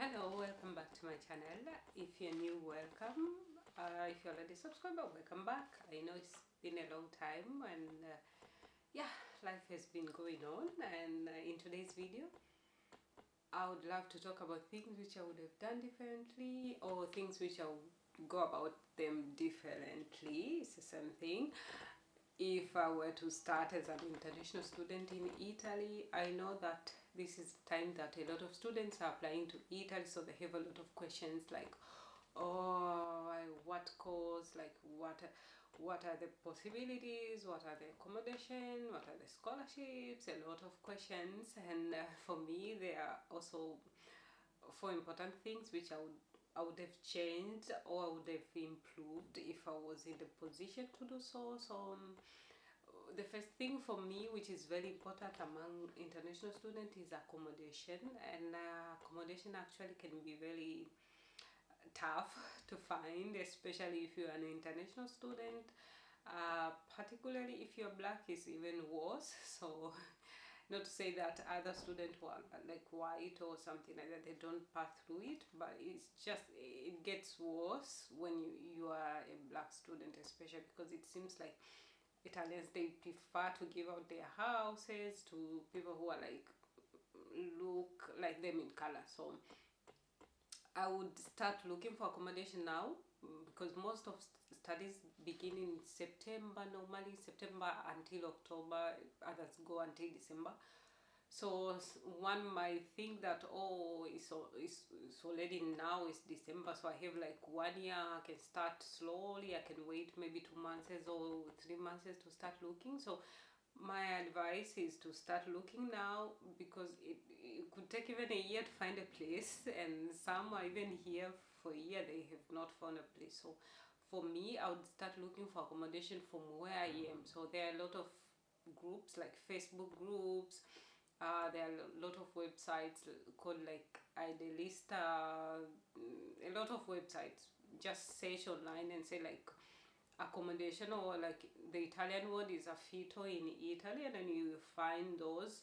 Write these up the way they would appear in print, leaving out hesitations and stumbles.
Hello, welcome back to my channel. If you're new, welcome. If you're already subscribed, welcome back. I know it's been a long time and yeah, life has been going on, and in today's video I would love to talk about things which I would have done differently or things which I would go about them differently. It's the same thing. If I were to start as an international student in Italy, I know that this is the time that a lot of students are applying to Italy, so they have a lot of questions like, oh, what course, like what are the possibilities, what are the accommodation, what are the scholarships, a lot of questions. And for me, there are also four important things which I would have changed or I would have improved if I was in the position to do so. The first thing for me, which is very important among international students, is accommodation. And accommodation actually can be very tough to find, especially if you're an international student. Particularly if you're black, is even worse. So not to say that other students who are like white or something like that, they don't pass through it, but it's just, it gets worse when you are a black student, especially because it seems like Italians, they prefer to give out their houses to people who are like look like them in color. So I would start looking for accommodation now, because most of studies begin in September, normally September until October, others go until December. So one might think that, oh, it's already now, it's December, so I have like 1 year, I can start slowly, I can wait maybe 2 months or 3 months to start looking. So my advice is to start looking now, because it could take even a year to find a place, and some are even here for a year, they have not found a place. So for me, I would start looking for accommodation from where I am. So there are a lot of groups, like Facebook groups, there are a lot of websites called like Idealista, a lot of websites. Just search online and say like accommodation, or like the Italian word is affitto in Italy, and then you find those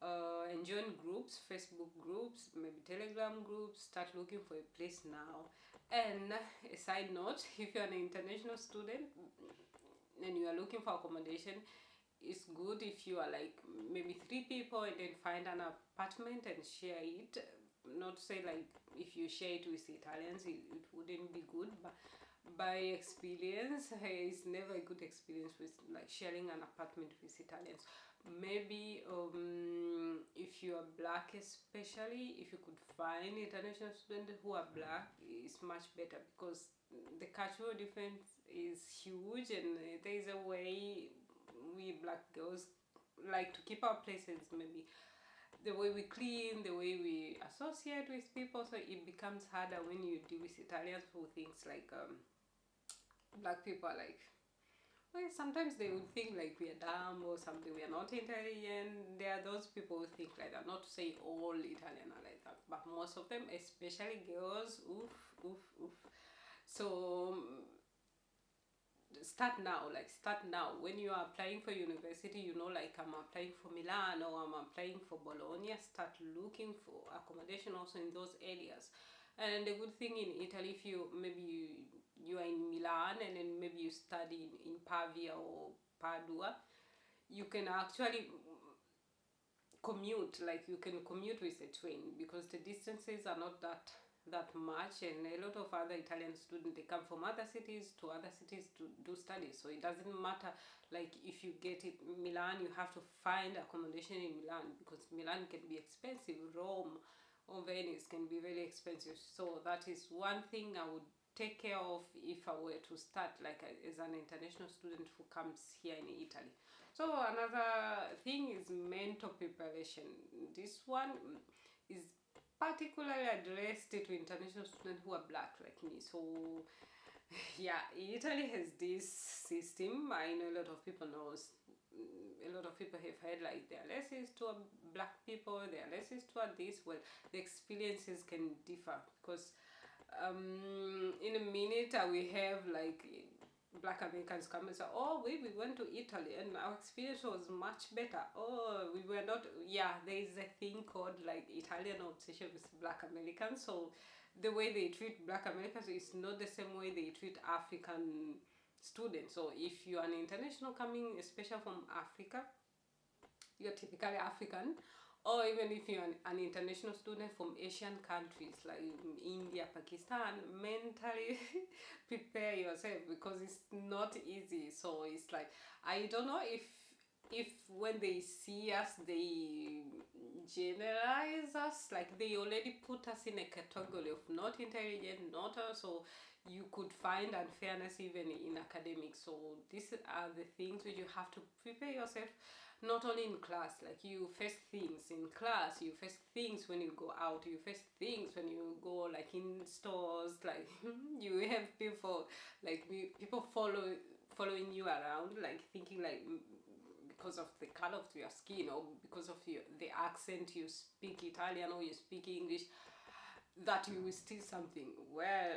and join groups, Facebook groups, maybe Telegram groups. Start looking for a place now. And a side note, if you're an international student and you are looking for accommodation, it's good if you are like maybe 3 people and then find an apartment and share it. Not to say like if you share it with Italians, it wouldn't be good, but by experience, it's never a good experience with like sharing an apartment with Italians. Maybe if you are black, especially if you could find international students who are black, it's much better, because the cultural difference is huge, and there is a way we black girls like to keep our places, maybe the way we clean, the way we associate with people. So it becomes harder when you deal with Italians who thinks like black people are like, well, sometimes they would think like we are dumb or something, we are not Italian. There are those people who think like that. Not to say all Italian are like that, but most of them, especially girls, oof, oof, oof. So start now, like start now. When you are applying for university, you know, like I'm applying for Milan or I'm applying for Bologna, start looking for accommodation also in those areas. And the good thing in Italy, if you maybe you are in Milan and then maybe you study in Pavia or Padua, you can actually commute, like you can commute with a train, because the distances are not that much. And a lot of other Italian students, they come from other cities to other cities to do studies, so it doesn't matter like if you get it Milan, you have to find accommodation in Milan, because Milan can be expensive, Rome or Venice can be very expensive. So that is one thing I would take care of if I were to start like as an international student who comes here in Italy. So another thing is mental preparation. This one is particularly addressed to international students who are black like me. So yeah, Italy has this system. I know a lot of people knows, a lot of people have heard like they are racist to black people, they are racist toward this. Well, the experiences can differ, because in a minute I will have like Black Americans come and say, oh, we went to Italy and our experience was much better. Oh, we were not, yeah, there is a thing called like Italian obsession with Black Americans. So the way they treat Black Americans is not the same way they treat African students. So if you're an international coming, especially from Africa, you're typically African, or even if you're an international student from Asian countries like India, Pakistan, mentally prepare yourself because it's not easy. So it's like, I don't know if when they see us they generalize us, like they already put us in a category of not intelligent, not so you could find unfairness even in academics. So these are the things which you have to prepare yourself, not only in class. Like you face things in class, you face things when you go out, you face things when you go like in stores, like you have people like people following you around, like thinking like because of the color of your skin or because of the accent you speak Italian or you speak English that you will steal something. Well,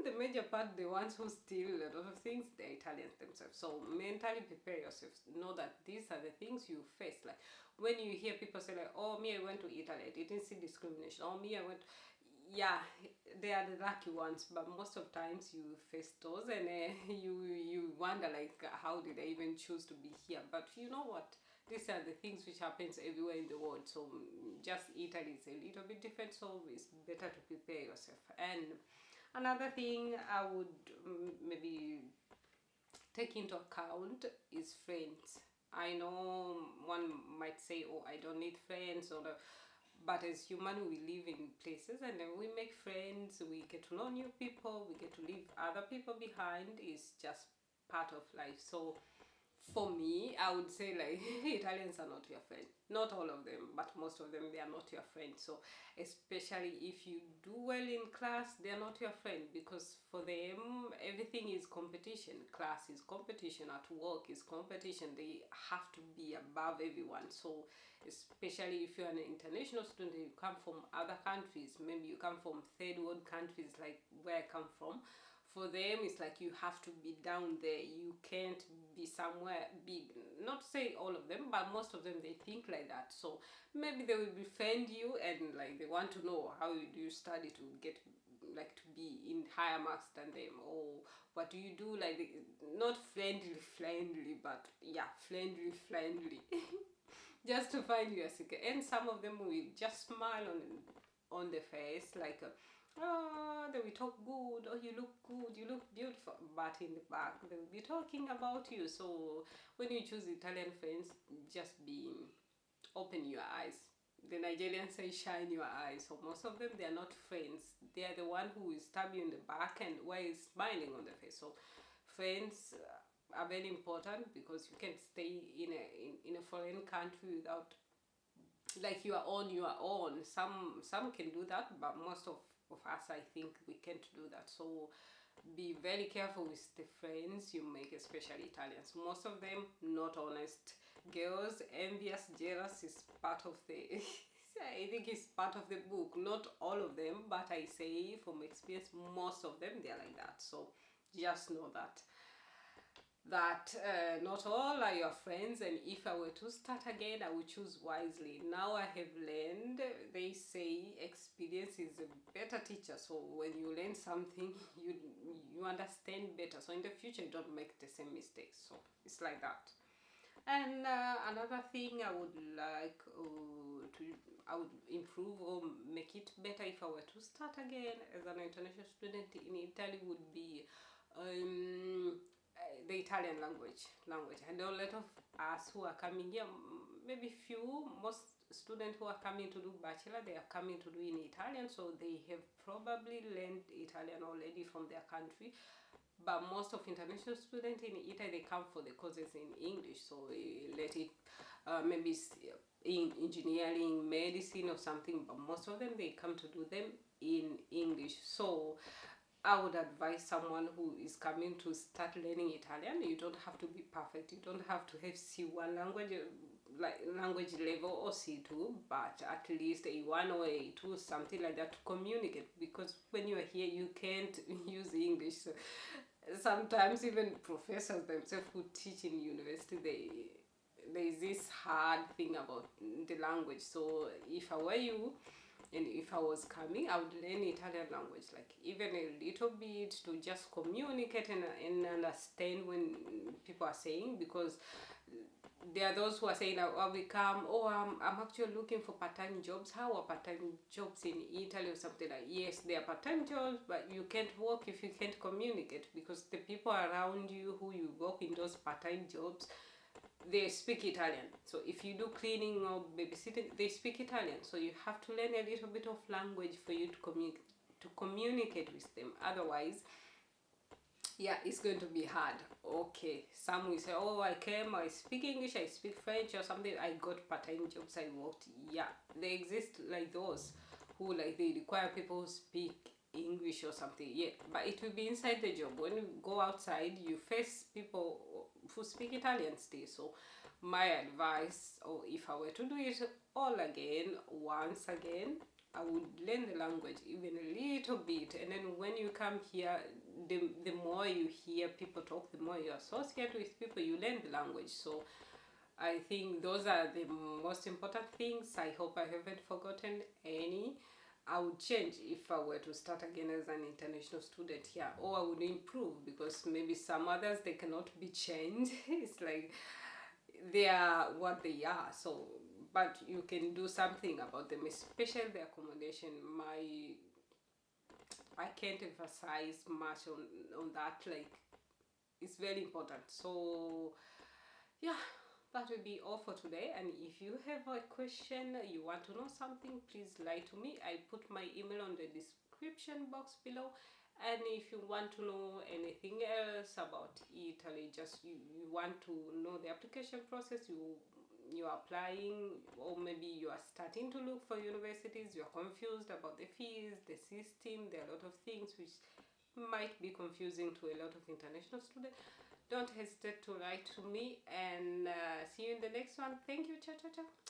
the major part, the ones who steal a lot of things, they're Italians themselves. So mentally prepare yourself. Know that these are the things you face. Like when you hear people say like, oh, me, I went to Italy, I didn't see discrimination. Oh, me, I went. Yeah, they are the lucky ones, but most of times you face those and you wonder like, how did I even choose to be here? But you know what? These are the things which happens everywhere in the world. So just Italy is a little bit different. So it's better to prepare yourself. And another thing I would maybe take into account is friends. I know one might say, oh, I don't need friends, but as human, we live in places and then we make friends, we get to know new people, we get to leave other people behind. It's just part of life. So for me, I would say like Italians are not your friend. Not all of them, but most of them, they are not your friend. So especially if you do well in class, they are not your friend because for them everything is competition. Class is competition, at work is competition. They have to be above everyone. So especially if you're an international student, you come from other countries, maybe you come from third world countries like where I come from. For them it's like you have to be down there, you can't be somewhere big. Not to say all of them, but most of them, they think like that. So maybe they will befriend you and like they want to know how do you study to get like to be in higher marks than them, or what do you do, like not friendly, but yeah, friendly just to find you a secret. And some of them will just smile on the face like oh, they will talk good, oh, you look good, you look beautiful, but in the back they will be talking about you. So when you choose Italian friends, just be open your eyes. The Nigerians say shine your eyes. So most of them, they are not friends, they are the one who will stab you in the back and while smiling on the face. So friends are very important because you can stay in a foreign country without like you are on your own. Some can do that, but most of us, I think, we can't do that. So be very careful with the friends you make, especially Italians. Most of them not honest. Girls, envious, jealous is part of the I think it's part of the book. Not all of them, but I say from experience, most of them, they're like that. So just know that not all are your friends, and if I were to start again, I would choose wisely. Now I have learned, they say experience is a better teacher. So when you learn something, you understand better, so in the future you don't make the same mistakes. So it's like that. And another thing I would like to I would improve or make it better if I were to start again as an international student in Italy would be the Italian language. I know a lot of us who are coming here, maybe few, most students who are coming to do bachelor, they are coming to do in Italian, so they have probably learned Italian already from their country. But most of international students in Italy, they come for the courses in English, so they let it maybe in engineering, medicine or something, but most of them, they come to do them in English. So I would advise someone who is coming to start learning Italian, you don't have to be perfect, you don't have to have C1 language level or C2, but at least A1 or A2, something like that, to communicate, because when you are here you can't use English. So sometimes even professors themselves who teach in university, there's this hard thing about the language. So if I were you, and if I was coming, I would learn Italian language, like even a little bit, to just communicate and understand when people are saying, because there are those who are saying, we come, oh, I'm actually looking for part-time jobs. How are part-time jobs in Italy or something? Like, yes, they are part-time jobs, but you can't work if you can't communicate, because the people around you who you work in those part-time jobs, they speak Italian. So if you do cleaning or babysitting, they speak Italian. So you have to learn a little bit of language for you to communicate with them. Otherwise, yeah, it's going to be hard. Okay, some will say, oh, I came, I speak English, I speak French or something, I got part-time jobs, I worked. Yeah, they exist like those who, like, they require people who speak English or something. Yeah, but it will be inside the job. When you go outside, you face people who speak Italian still. So my advice, or if I were to do it all again, once again, I would learn the language even a little bit, and then when you come here, the more you hear people talk, the more you associate with people, you learn the language. So I think those are the most important things. I hope I haven't forgotten any. I would change if I were to start again as an international student here, or I would improve, because maybe some others, they cannot be changed. It's like they are what they are. So but you can do something about them, especially the accommodation. I can't emphasize much on that. Like, it's very important. So yeah, that will be all for today. And if you have a question, you want to know something, please write to me. I put my email on the description box below. And if you want to know anything else about Italy, just you want to know the application process, you're applying, or maybe you are starting to look for universities, you're confused about the fees, the system, there are a lot of things which might be confusing to a lot of international students, don't hesitate to write to me. And see you in the next one. Thank you. Ciao, ciao, ciao.